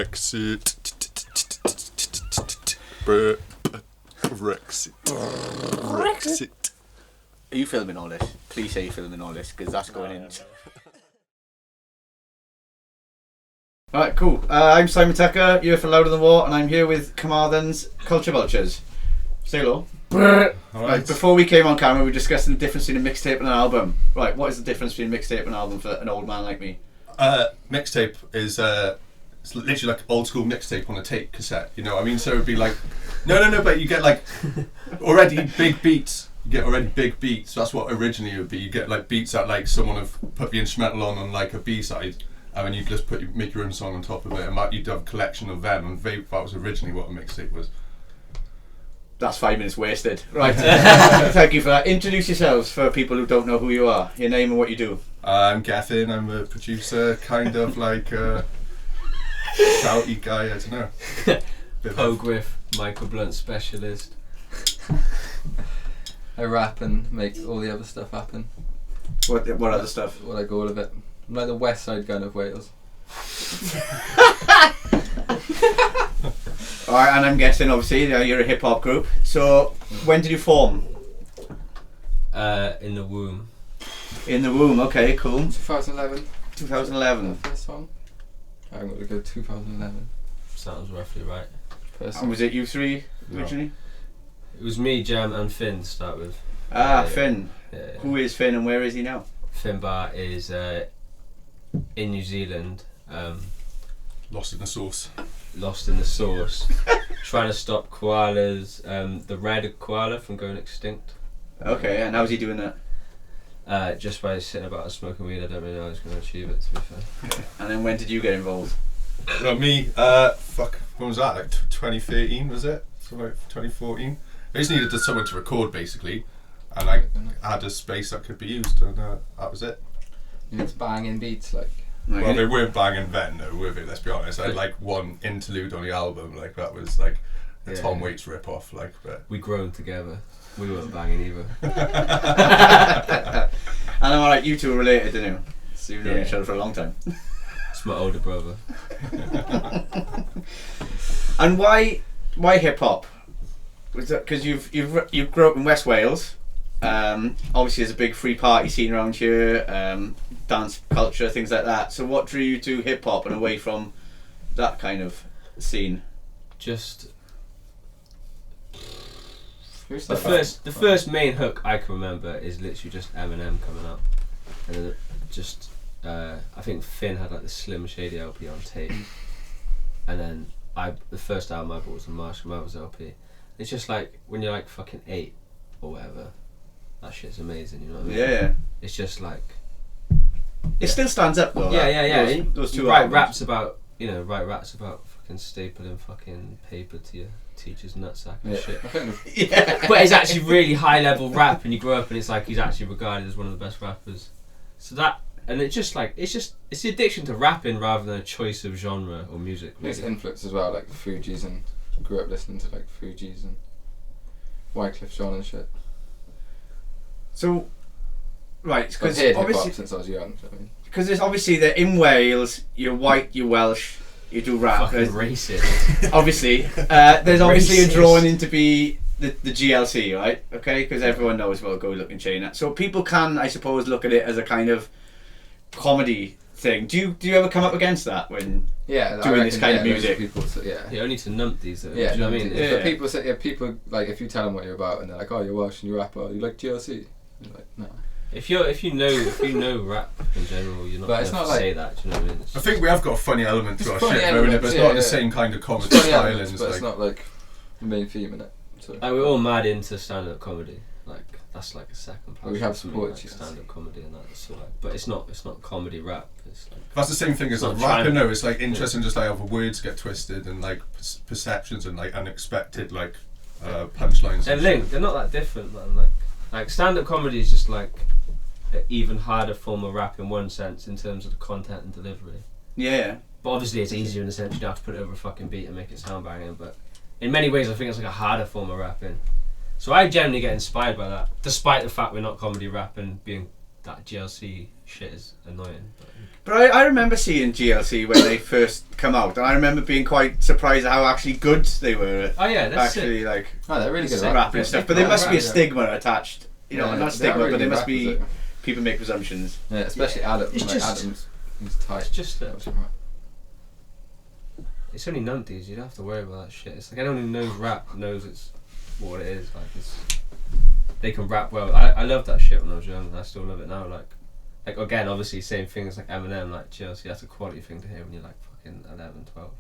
Brexit. Brexit. Are you filming all this? Please say you're filming all this, because that's going in. Alright, cool. I'm Simon Tucker, you're for LouderThanWar's, and I'm here with Carmarthen's Culture Vultures. Say hello. Right, before we came on camera, we were discussing the difference between a mixtape and an album. Right, what is the difference between a mixtape and an album for an old man like me? Mixtape is it's literally like old school mixtape on a tape cassette, you know what I mean? So it would be like, no, but you get like already big beats. You get already big beats. That's what originally it would be. You get like beats that like someone have put the instrumental on like a B-side, and then you just make your own song on top of it, and you'd have a collection of them, and that was originally what a mixtape was. That's 5 minutes wasted. Right. Thank you for that. Introduce yourselves for people who don't know who you are. Your name and what you do. I'm Gethin. I'm a producer, kind of like a shouty guy. I don't know. Griff, Michael Blunt specialist. I rap and make all the other stuff happen. What other stuff? What I go all of it. I'm like the West Side Gun of Wales. Alright, and I'm guessing obviously you're a hip hop group. So when did you form? In the womb. In the womb, okay, cool. 2011. 2011. First song. I'm going to go 2011. Sounds roughly right. First And song. was it you three originally? It was me, Jam, and Finn to start with. Finn. Yeah. Who is Finn and where is he now? Finn Bar is in New Zealand, Lost in the sauce. lost in the sauce, trying to stop koalas, the red koala from going extinct. Okay, and how's he doing that? Just by sitting about and smoking weed. I don't really know how he's going to achieve it, to be fair. And then when did you get involved? Me, when was that? Like 2013 was it? So like 2014. I just needed someone to record basically, and I had a space that could be used, and that was it. You need to bang in beats like. Well, they weren't banging then, though, were they? Let's be honest. I had like one interlude on the album, like that was like a Tom Waits rip-off, like. But We grown together. We weren't banging either. And I'm alright, you two are related, didn't you? So you've known each other for a long time. It's my older brother. And why hip hop? Because you grew up in West Wales. Obviously, there's a big free party scene around here, dance culture, things like that. So, what drew you to hip hop and away from that kind of scene? Just Who's the that? first main hook I can remember is literally just Eminem coming up, and then just I think Finn had like the Slim Shady LP on tape, and then the first album I bought was the Marshall Mathers LP. It's just like when you're like fucking 8 or whatever, that shit's amazing. You know what I mean? Yeah. It's just like It still stands up though. yeah. Those two write albums. raps about fucking stapling fucking paper to your teacher's nutsack and shit. I think Yeah. But it's actually really high level rap, and you grow up and it's like he's actually regarded as one of the best rappers. So that, and it's just like it's the addiction to rapping rather than a choice of genre or music. it's Really. influence as well, like the Fugees, and grew up listening to like Fugees and Wycliffe Jean and shit. So, right, I've because heard hip hop obviously, since I was young. So I mean. because it's obviously that in Wales, you're white, you're Welsh, you do rap. Fucking racist. Obviously, there's obviously a Racist. drawing in to be the GLC, right? Okay, because everyone knows what a go looking chain. So people can, I suppose, look at it as a kind of comedy thing. Do you ever come up against that when Yeah, doing I this reckon, kind of loads music? People, yeah. You only to nump these though. Yeah, Do you know what I mean? Yeah. But people say, people like if you tell them what you're about and they're like, oh, you're Welsh and you rap, oh, you like GLC. You're like, no. If you know rap in general, you're not But going it's to not like- say that. Do you know what I mean? I think we have got a funny element to It's our funny shit, though, innit? elements, But it's yeah, not the yeah. same kind of comedy It's funny style. elements, And but it's it's like, not like the main theme in it. So. Like we're all mad into stand-up comedy. Like that's like a second place. We have for me, supported like you. stand-up comedy and that. So like, but it's not comedy rap. It's like that's the same thing as It's like not trying rapping, to- though. It's like interesting, just like how the words get twisted and like perceptions and like unexpected like punchlines. they're and linked. They're not that different, man. Like stand-up comedy is just like an even harder form of rap in one sense in terms of the content and delivery. Yeah. But obviously it's easier in the sense you don't have to put it over a fucking beat and make it sound banging. But in many ways I think it's like a harder form of rapping. So I generally get inspired by that, despite the fact we're not comedy rapping being that GLC shit is annoying. But I remember seeing GLC when they first come out, and I remember being quite surprised at how actually good they were at Oh yeah, that's actually sick. like Oh, they're really good Sick. at rapping and stuff. But there must be a Yeah. stigma attached. You know, Yeah, not they stigma, are really but there good must be rappers, people make presumptions. Yeah, especially Adam. It's Like just- Adam's, he's tight. It's just That's right. it's only numpties. You don't have to worry about that shit. It's like anyone who knows rap knows it's what it is. Like they can rap well. I loved that shit when I was young, and I still love it now. Like again, obviously same thing as like Eminem, like GLC. That's a quality thing to hear when you're like fucking 11, 12.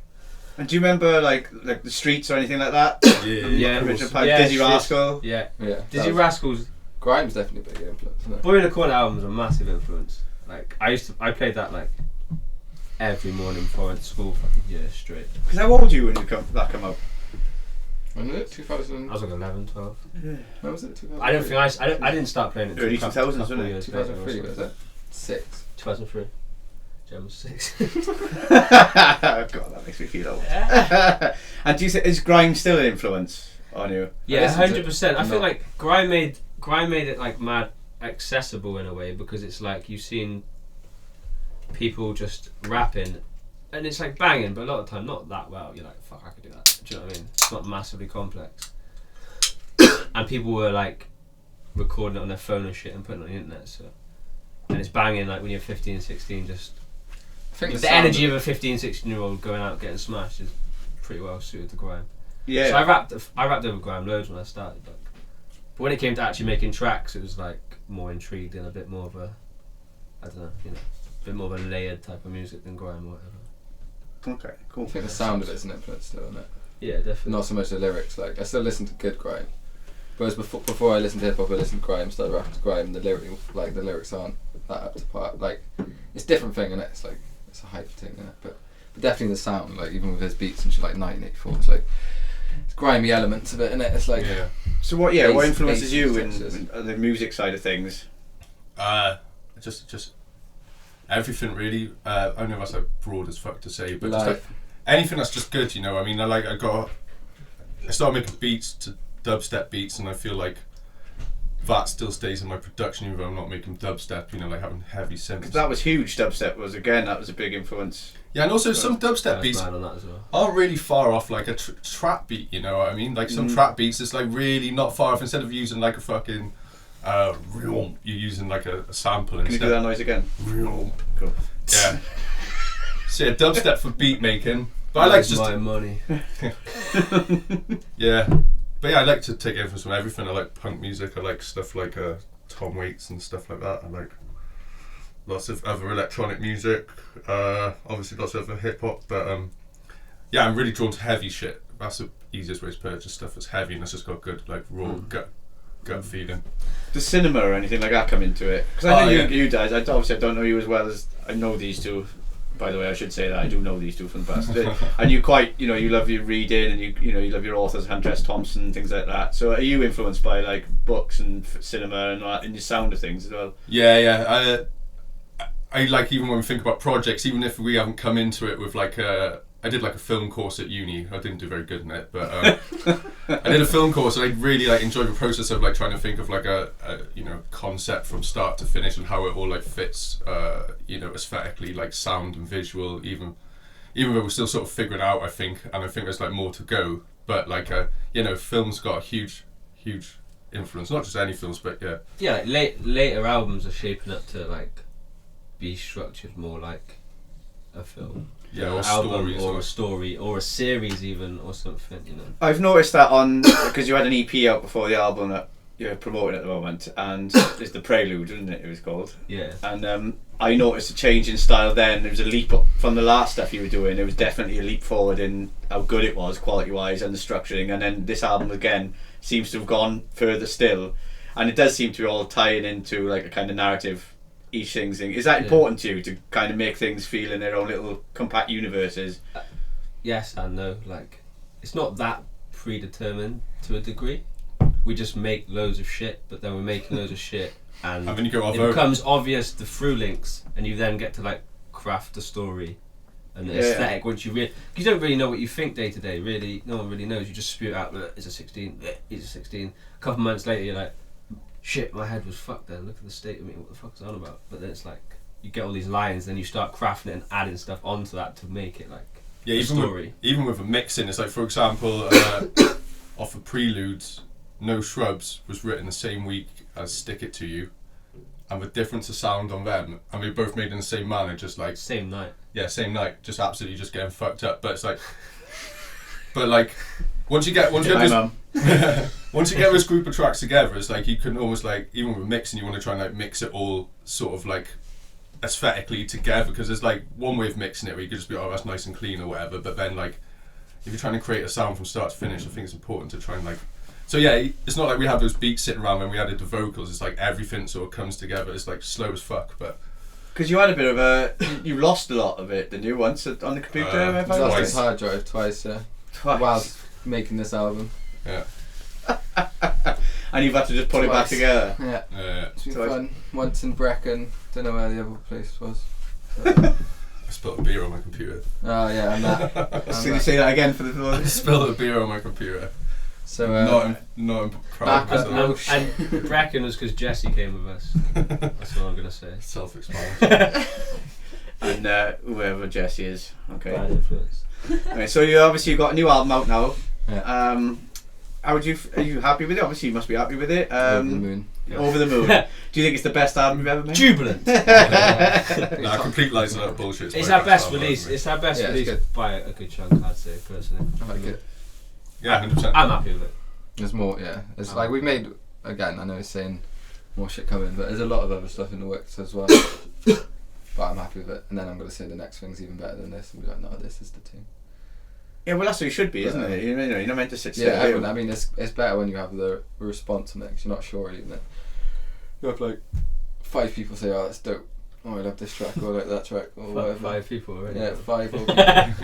And do you remember like the streets or anything like that? Yeah, Original of Pipe, course. Dizzy Yeah, Rascal. Yeah, Yeah. Dizzy Rascals. Grime's definitely a big influence, isn't it? Boy in the Corner album was a massive influence. Like I played that like every morning before I went to school for like a year straight. Because how old were you when that come out? When was it? 2000. I was like 11, 12. When was it? 2003? I don't think I didn't start playing it until Early a couple 2000s, wasn't it? years later or 2003 was something. it? 6. 2003. Gem was 6. God, that makes me feel old. And do you think is grime still an influence on you? Yeah, listened to 100%. I it. feel like grime made it like mad accessible in a way, because it's like you've seen people just rapping and it's like banging, but a lot of the time not that well. You're like, fuck, I could do that. Do you know what I mean? It's not massively complex. And people were like recording it on their phone and shit and putting it on the internet, so and it's banging like when you're 15, 16, just I think the energy of a 15, 16-year-old going out getting smashed is pretty well suited to grime. Yeah. So I rapped over grime loads when I started, like, but when it came to actually making tracks, it was like more intrigued in a bit more of a, I don't know, a bit more of a layered type of music than grime or whatever. Okay, cool. I think the sound of it's an influence still, isn't it? Yeah, definitely. Not so much the lyrics. Like I still listen to good grime, whereas before I listened to hip hop, I listened to grime, started rapping to grime. The lyrics aren't that up to par. Like it's a different thing, and it's like it's a hype thing, isn't it? But definitely the sound, like even with his beats and shit, like 1984, it's like it's grimy elements of it, and it's like Yeah. So what influences bass you in textures. the music side of things? Just everything really. I know that's like broad as fuck to say, but just Like- like anything that's just good, you know. I mean, I started making beats to dubstep beats, and I feel like that still stays in my production even though I'm not making dubstep. You know, like having heavy synths. 'Cause that was huge. Dubstep was a big influence. Yeah, and also some dubstep I was beats mad on that as well. aren't really far off like a trap beat, you know what I mean? Like some trap beats, it's like really not far off. Instead of using like a fucking you're using like a sample Can you instead. do that noise again? Cool. Yeah. So yeah, dubstep for beat making. But I like Where's just my money. yeah. But yeah, I like to take influence from everything. I like punk music. I like stuff like Tom Waits and stuff like that. I like lots of other electronic music. Obviously lots of other hip hop. But yeah, I'm really drawn to heavy shit. That's the easiest way to put it. Just stuff that's heavy and it's just got good like raw gut feeling. Does cinema or anything like that come into it? Because I know yeah. you guys. I don't know you as well as I know these two. By the way, I should say that I do know these two from the past. And you quite, you love your reading and you love your authors, Hunter S. Thompson, things like that. So are you influenced by like books and cinema and that, and your sound of things as well? Yeah. I like, even when we think about projects, even if we haven't come into it with like I did like a film course at uni. I didn't do very good in it, but I did a film course and I really like enjoyed the process of like trying to think of like a concept from start to finish and how it all like fits aesthetically, like sound and visual, even though we're still sort of figuring out, I think there's like more to go, but like film's got a huge influence, not just any films, but Yeah, like later albums are shaping up to like be structured more like a film. or album stories or a story or a series even or something, I've noticed that on because you had an EP out before the album that you're promoting at the moment, and it's the Prelude, isn't it? It was called. Yeah. And I noticed a change in style then. There was a leap up from the last stuff you were doing. There was definitely a leap forward in how good it was quality wise and the structuring, and then this album again seems to have gone further still, and it does seem to be all tying into like a kind of narrative each thing. Is that important to you to kind of make things feel in their own little compact universes? Yes and no. Like, it's not that predetermined to a degree. We just make loads of shit, but then we're making loads of shit, and then you go it becomes obvious the through links, and you then get to like craft the story and the aesthetic. Once you don't really know what you think day to day. Really, no one really knows. You just spew it out. It's a 16. It's a 16. A couple months later, you're like, shit, my head was fucked then, look at the state of me, what the fuck is that on about? But then it's like, you get all these lines, then you start crafting it and adding stuff onto that to make it like a story. Even with a mixing, it's like, for example, off of Preludes, No Shrubs was written the same week as Stick It To You, and the difference of sound on them, and we both made in the same manner, just like... Same night. Yeah, same night, just absolutely just getting fucked up, but it's like... But like, once you get this group of tracks together, it's like you can almost like, even with mixing, you want to try and like mix it all sort of like aesthetically together, because there's like one way of mixing it where you could just be, oh, that's nice and clean or whatever, but then like if you're trying to create a sound from start to finish, I think it's important to try and like, so yeah, it's not like we have those beats sitting around when we added the vocals, it's like everything sort of comes together. It's like slow as fuck, but because you had a bit of a, you lost a lot of it, didn't you, once on the computer? Lost his hard drive twice, yeah. Twice. Whilst making this album. Yeah. And you've had to just put it back together. Yeah. It's been Twice. fun. Once in Brecon, don't know where the other place was. I spilled a beer on my computer. Oh yeah, and that. So you say that again for the I spilled a beer on my computer. So not proud of myself. And Bracken was because Jesse came with us. That's all I'm gonna say. Self-explanatory. And whoever Jesse is. Okay. Bad influence. Okay, so you obviously got a new album out now. Yeah. How would you? Are you happy with it? Obviously, you must be happy with it. Over the moon. Over the moon. Do you think it's the best album you've ever made? Jubilant. Nah, complete lies and that bullshit. It's our best release. It's our best Yeah, it's release good. by a good chunk, I'd say, personally. I like it. Yeah, 100%. I'm happy with it. There's more, yeah. It's like we've made, again, I know it's saying more shit coming, but there's a lot of other stuff in the works as well. But I'm happy with it. And then I'm going to say the next thing's even better than this, and be like, no, this is the tune. Yeah, well, that's what you should be, isn't it? You know, you're not meant to sit still. Yeah, I mean, it's better when you have the response on it, because you're not sure even it. You have like 5 people say, oh, that's dope. Oh, I love this track, or I like that track, or whatever. 5 people already. Yeah, 5 people.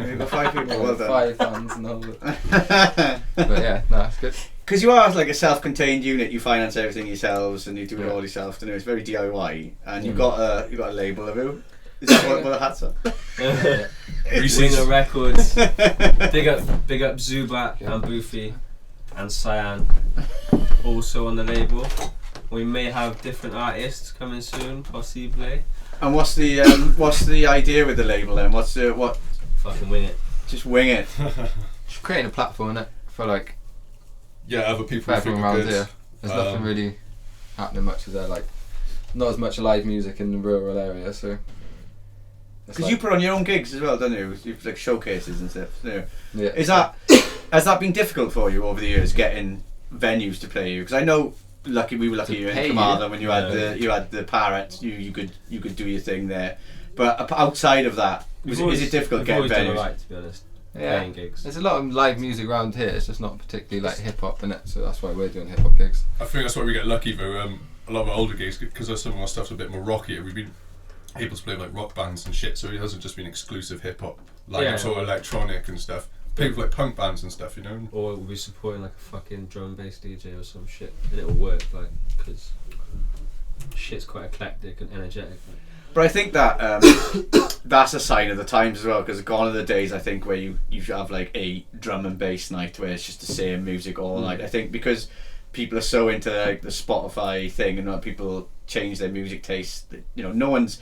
You've got 5 people, well done. 5 fans and all that. But yeah, no, it's good. Because you are like a self-contained unit, you finance everything yourselves and you do it all yourself. You know, it's very DIY, and you've got a label of you. Is that what the hats are? Winger Records. Big up Zubat and Boofy and Cyan. Also on the label. We may have different artists coming soon, possibly. And what's the idea with the label then? What? Fucking wing it. Just wing it. Just creating a platform, innit? For like Yeah, other people for everyone around good. here. There's nothing really happening much of there, like not as much live music in the rural area, so. Because you put on your own gigs as well, don't you? You've like showcases and stuff. Don't you? Yeah. Has that been difficult for you over the years getting venues to play you? Because I know, we were lucky you were in Carmarthen when you had the Parrot. You could do your thing there. But outside of that, is it difficult getting venues? Done right, to be honest. Playing gigs. There's a lot of live music around here. It's just not particularly like hip hop in it, so that's why we're doing hip hop gigs. I think that's why we get lucky though. A lot of our older gigs, because some of our stuff's a bit more rockier, we've been able to play like rock bands and shit, so it hasn't just been exclusive hip hop, like sort of electronic and stuff. People like punk bands and stuff, you know. Or we'll be supporting like a fucking drum and bass DJ or some shit, and it'll work, like, because shit's quite eclectic and energetic. Like. But I think that that's a sign of the times as well, because gone are the days, I think, where you should have like a drum and bass night where it's just the same music all night. I think because people are so into like the Spotify thing, and people change their music taste. You know, no one's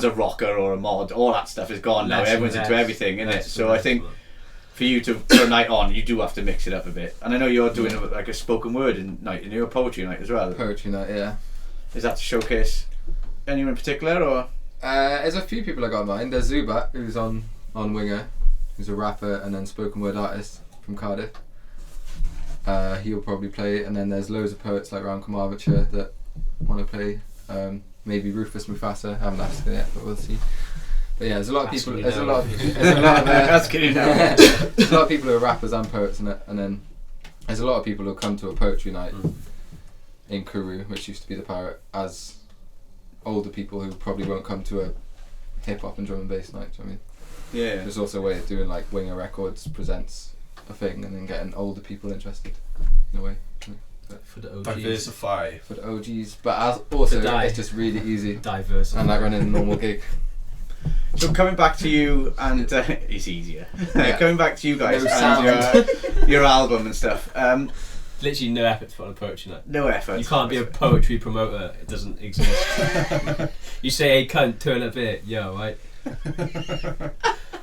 a rocker or a mod. All that stuff is gone now. Everyone's into everything, innit? So I think for you to for a night on, you do have to mix it up a bit. And I know you're doing like a spoken word night, and you're a poetry night as well. Poetry night, yeah. Is that to showcase anyone in particular, or? There's a few people I got in mind. There's Zubat, who's on Winger, who's a rapper and then spoken word artist from Cardiff. He'll probably play, and then there's loads of poets like around Carmarthenshire that want to play. Maybe Rufus Mufasa. I haven't asked him yet, but we'll see. But yeah, there's a lot of people. There's a lot of That's kidding now. There's a lot of people who are rappers and poets in it, and then there's a lot of people who come to a poetry night in Kourou, which used to be the Parrot, as older people who probably won't come to a hip hop and drum and bass night. Do you know what I mean? Yeah. There's also a way of doing like Winger Records presents a thing and then getting older people interested in a way. For the OGs. Diversify. For the OGs, but also it's just really easy. Diversify. And like running a normal gig. So coming back to you, and it's easier. Yeah. Coming back to you guys No and your album and stuff. Literally no effort to put on a poetry night. No effort. You can't be a poetry promoter. It doesn't exist. You say, "Hey, cunt, turn up here." Yo, right?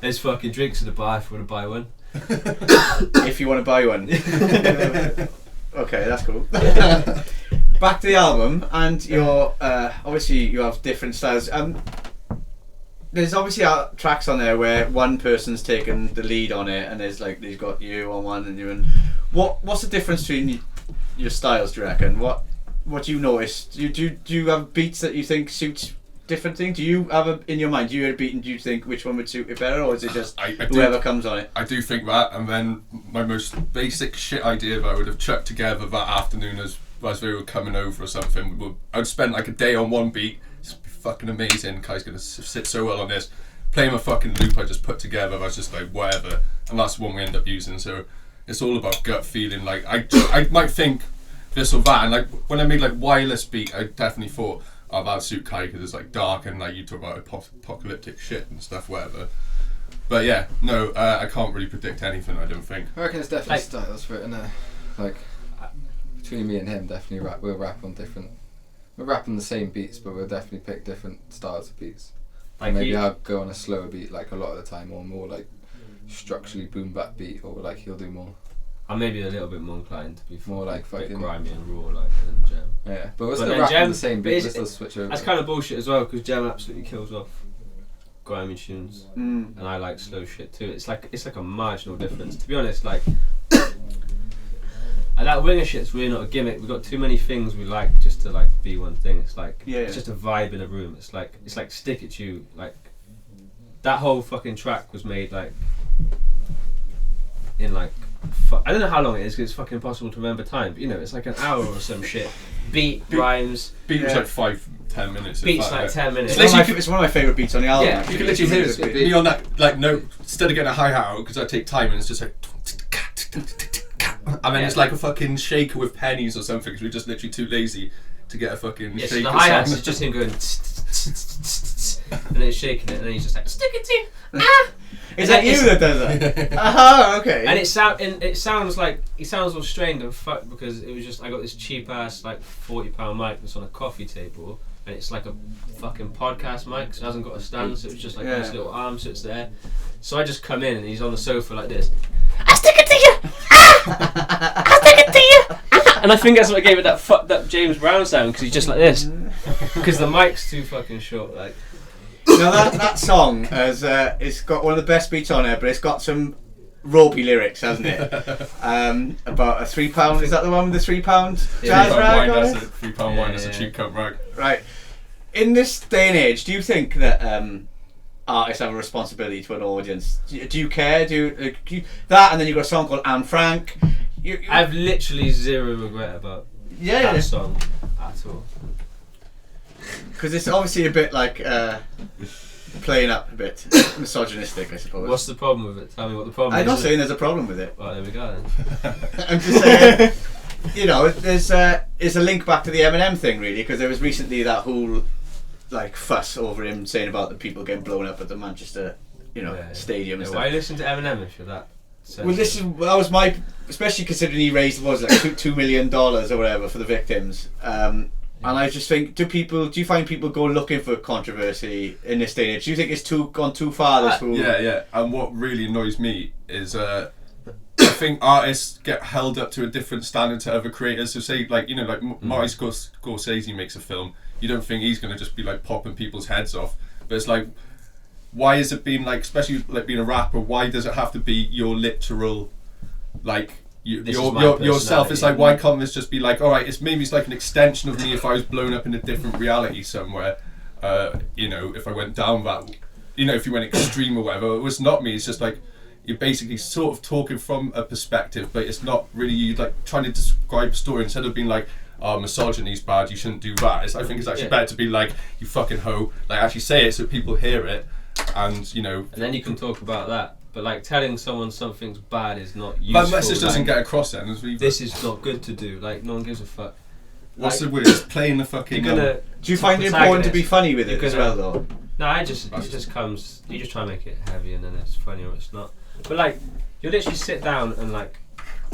There's fucking drinks in the bar if you want to buy one. If you want to buy one. Okay, that's cool. Back to the album, and your obviously you have different styles. There's obviously tracks on there where one person's taken the lead on it, and there's like they've got you on one and you and what's the difference between your styles? Do you reckon? What do you notice? Do you have beats that you think suits different things? Do you have in your mind? Do you hear a beat and do you think which one would suit it better, or is it just whoever comes on it? I do think that, and then my most basic shit idea that I would have chucked together that afternoon as they were coming over or something. I'd spend like a day on one beat. Just be fucking amazing. Kai's gonna sit so well on this. Play my fucking loop I just put together. I was just like whatever, and that's the one we end up using. So it's all about gut feeling. Like I might think this or that, and like when I made like wireless beat, I definitely thought, oh, that would suit Kai because it's like dark and like you talk about apocalyptic shit and stuff, whatever. But yeah, no, I can't really predict anything. I don't think. I reckon it's definitely styles for it, and like between me and him, definitely we'll rap on different. We'll rap on the same beats, but we'll definitely pick different styles of beats. Like maybe I'll go on a slower beat, like a lot of the time, or more like structurally boom bap beat, or like he'll do more. I'm maybe a little bit more inclined to be more like a bit fucking grimy and raw, like than Gem. Yeah, but we're still rapping on the same beat. We'll still switch over. That's kind of bullshit as well, because Gem absolutely kills off grimy tunes, and I like slow shit too. It's like a marginal difference. To be honest, like. And that winger shit's really not a gimmick. We've got too many things we like just to like be one thing. It's like it's just a vibe in a room. It's like Stick It You. Like that whole fucking track was made like in like I don't know how long it is because it's fucking impossible to remember time. But you know, it's like an hour or some shit. Beat rhymes. Beat was like 5-10 minutes. Beats like 10 minutes. It's one of my favourite beats on the album. Yeah, you can literally hear me on that like note instead of getting a hi hat because I take time and it's just like. I mean, it's like a fucking shaker with pennies or something because we're just literally too lazy to get a fucking shaker. So the hi-hats is just him going and then he's shaking it and then he's just like, stick it to Is that you that does that? Okay. And it sounds like, he sounds all strained and fucked because it was just, I got this cheap ass like £40 mic that's on a coffee table and it's like a fucking podcast mic so it hasn't got a stand so it's just like this little arm sits there. So I just come in and he's on the sofa like this. I'll stick it to you! I'll stick it to you! And I think that's what gave it that fucked up James Brown sound because he's just like this. Because the mic's too fucking short. Like. Now that song has it's got one of the best beats on it, but it's got some ropey lyrics, hasn't it? About a £3. Is that the one with the £3 jazz rag on it? That's a £3 wine. That's a cheap cup rag. Right. In this day and age, do you think that artists have a responsibility to an audience? Do you care? Do you, that and then you've got a song called Anne Frank. I have literally zero regret about that song at all. Because it's obviously a bit like playing up a bit misogynistic, I suppose. What's the problem with it? Tell me what the problem is. I'm not saying there's a problem with it. Well, there we go then. I'm just saying, you know, there's a link back to the Eminem thing, really, because there was recently that whole like fuss over him saying about the people getting blown up at the Manchester, stadium and stuff. Why listen to Eminem if you're that? Well, that was my, especially considering he raised like $2 million or whatever for the victims. And I just think, do you find people go looking for controversy in this day and age? Do you think it's gone too far? Yeah. And what really annoys me is I think artists get held up to a different standard to other creators. So say like Martin Scorsese makes a film. You don't think he's going to just be like popping people's heads off, but it's like, why is it being like, especially like being a rapper? Why does it have to be your literal, like yourself? It's like, why can't this just be like, all right, it's like an extension of me if I was blown up in a different reality somewhere. If I went down that, if you went extreme or whatever, it was not me. It's just like you're basically sort of talking from a perspective, but it's not really you like trying to describe a story instead of being like, oh, misogyny's bad, you shouldn't do that. I think it's actually better to be like, you fucking hoe, like actually say it so people hear it, and And then you can talk about that. But like telling someone something's bad is not useful. But message doesn't get across then. This is not good to do. Like no one gives a fuck. What's the word? It's playing the fucking. Do you find it important to be funny with it as well, though? No, it just comes. You just try and make it heavy, and then it's funny or it's not. But like, you literally sit down and like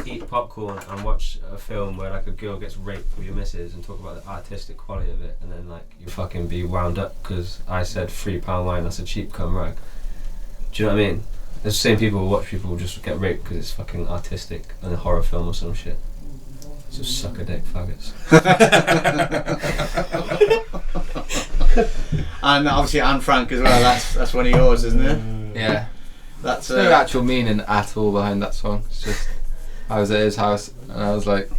eat popcorn and watch a film where like a girl gets raped with your missus and talk about the artistic quality of it, and then like you fucking be wound up because I said £3 wine, that's a cheap cum rag. Do you know what I mean? There's the same people who watch people just get raped because it's fucking artistic and a horror film or some shit. So suck a dick, faggots. And obviously Anne Frank as well. That's one of yours, isn't it? Yeah. That's There's no actual meaning at all behind that song. It's just I was at his house and I was like,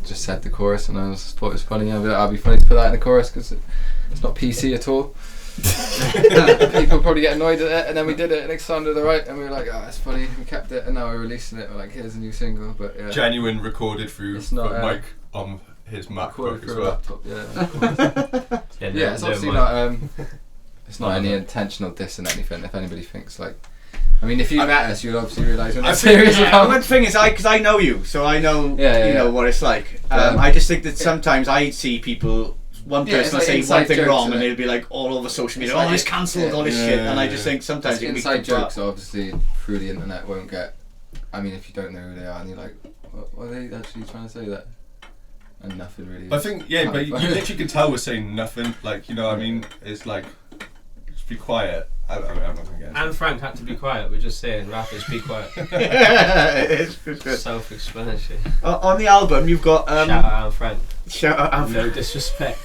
just said the chorus and I thought it was funny. I'll be funny to put that in the chorus because it's not PC at all. People probably get annoyed at it, and then we did it and it sounded alright and we were like, oh, it's funny, we kept it, and now we're releasing it. We're like, here's a new single. But yeah, Genuine recorded through It's not, the mic on his MacBook as well. Laptop, yeah, it's obviously not. It's not any intentional diss and anything. If anybody thinks like, I mean, if you met us, you'll obviously realise we're not serious about. The thing is, because I know you, so I know you know what it's like. I just think that sometimes I see people. One person will say one thing wrong and they'll be like all over social media, oh, it's cancelled, all this shit, and I just think sometimes inside jokes obviously through the internet won't get. I mean, if you don't know who they are and you're like, what are they actually trying to say that? And nothing really. I think but you literally can tell we're saying nothing. Like, you know what I mean? It's like, just be quiet. I'm not gonna get into and Frank had to be quiet. We're just saying, rappers, be quiet. It's good. Self-explanatory. On the album, you've got shout out Anne Frank. Shout out Anne Frank. No disrespect.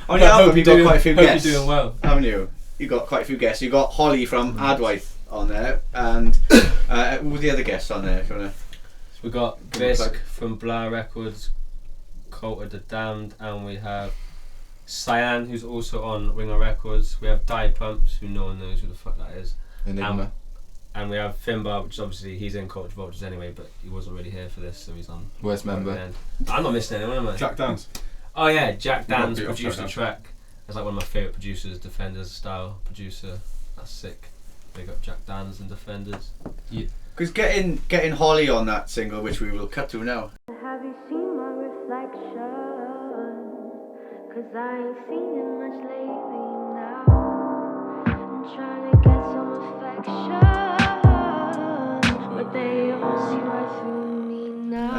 On the album, you've got quite a few guests. Hope you're doing well, haven't you? You got quite a few guests. You got Holly from Adwaith on there, and who were the other guests on there? If you wanna. We got Bisk from Blah Records, Culture the Damned, and we have Cyan, who's also on Ringer Records. We have Die Pumps, who no one knows who the fuck that is. Enigma. And we have Finbar, which obviously he's in Culture Vultures anyway, but he wasn't really here for this, so he's on. Worst member. I'm not missing anyone, am I? Jack Dance. Oh yeah, Jack Dance produced the track. That's like one of my favourite producers, Defenders style producer. That's sick. Big up Jack Dance and Defenders. Yeah. Because getting Holly on that single, which we will cut to now. Have you seen my reflection? Cause I ain't seen it much lately now. I'm trying to get some affection, but they all see right through me now.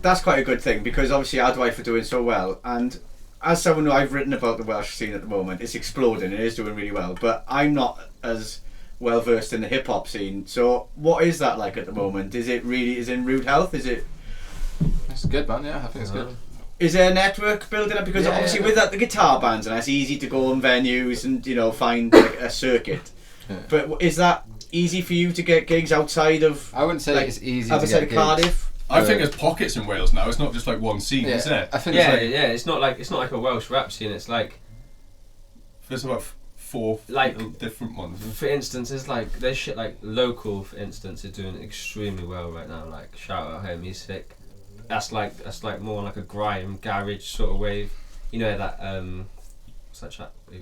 That's quite a good thing, because obviously Adwaith are doing so well, and as someone who I've written about the Welsh scene at the moment, it's exploding, it is doing really well, but I'm not as well versed in the hip hop scene. So what is that like at the moment? Is it in rude health? Is it? It's good, man. Yeah, I think it's good. Is there a network building up? Because obviously with that, the guitar bands, and it's easy to go on venues and find like a circuit. Yeah. But is that easy for you to get gigs outside of? I wouldn't say it's easy to outside get of Cardiff. Gigs. I think there's pockets in Wales now. It's not just like one scene, is it? I think it's not like a Welsh rap scene. It's like there's about 4 different ones. For instance, there's shit like Local, for instance, is doing extremely well right now. Like shout out him, he's sick. That's like more like a grime garage sort of wave. You know that what's that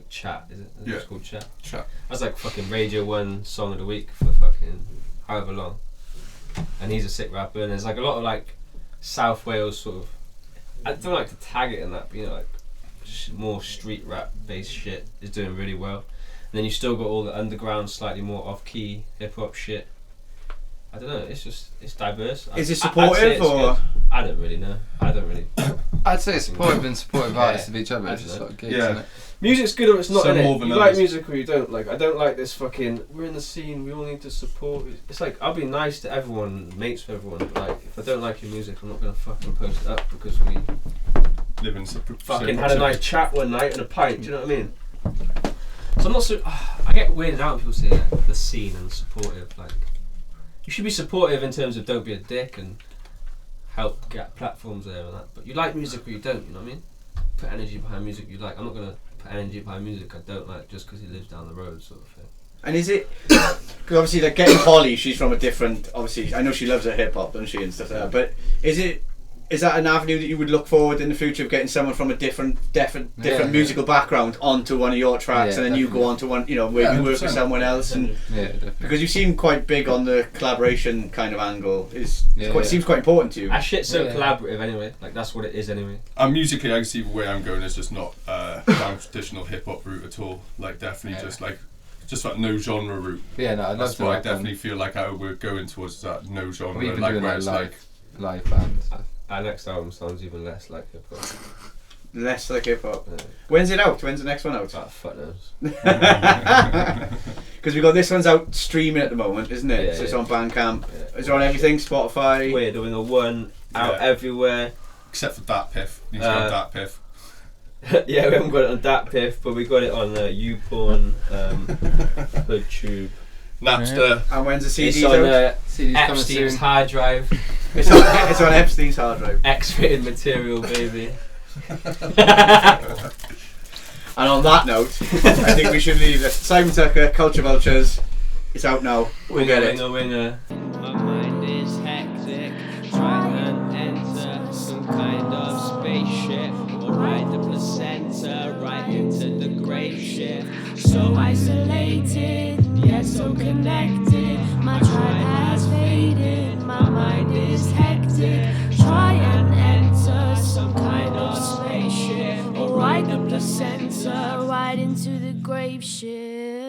chat? Is it? Yeah. It's called Chat. Chat. That's like fucking Radio 1 song of the week for fucking however long. And he's a sick rapper. And there's like a lot of like South Wales sort of. I don't like to tag it in that, but you know, like more street rap based shit is doing really well. And then you still got all the underground, slightly more off key hip hop shit. I don't know. It's diverse. Is it supportive or? I don't really know. I'd say it's supportive and supportive artists of each other. It's just like gigs, isn't it? Music's good or it's not, innit? You like others. music or you don't. Like, I don't like this fucking, we're in the scene, we all need to support. It's like, I'll be nice to everyone, mates with everyone, but like, if I don't like your music, I'm not going to fucking post it up because we live in fucking had a nice chat one night and a pint, do you know what I mean? So I'm not so, I get weirded out when people say like, the scene and supportive, like, you should be supportive in terms of don't be a dick and help get platforms there and that, but you like music or you don't, you know what I mean? Put energy behind music you like. I'm not going to put energy behind music I don't like just because he lives down the road, sort of thing. And is it, because obviously like getting Holly, she's from a different, obviously I know she loves her hip hop, doesn't she, and stuff like that, but is that an avenue that you would look forward in the future of getting someone from a different musical background onto one of your tracks, and then you go on to one, where you work with someone else, and because you seem quite big on the collaboration kind of angle, seems quite important to you. That shit's so collaborative anyway, like that's what it is anyway. Musically, I can see the way I'm going is just not down traditional hip hop route at all. Like definitely just like just that no genre route. Yeah, no, I'd love That's to. what I like, definitely feel like we're going towards, that no genre. Or even like doing where like it's live, like live bands. Our next album sounds even less like hip hop. Less like hip hop. Yeah. When's it out? When's the next one out? Ah, fuck knows. Because we got this one's out streaming at the moment, isn't it? Yeah, so it's yeah. on Bandcamp. Yeah. Is it on everything? Spotify. We're doing a one out Yeah. everywhere. except for Dat Piff. He's got Dat Piff. Yeah, we haven't got it on Dat Piff, but we got it on YouPorn, HoodTube. Napster. And when's the CD It's on out? CD's coming Epstein's soon. hard drive. It's on Epstein's hard drive. X-rated material, baby. And on that note, I think we should leave it. Simon Tucker, Culture Vultures. It's out now. We'll get it. Winger. My mind is hectic, trying to enter some kind of spaceship or ride the placenta right into the grave ship. So isolated, yet so connected. My tribe has faded, my mind is hectic. Try and enter some kind of spaceship or ride the placenta right into the grave ship.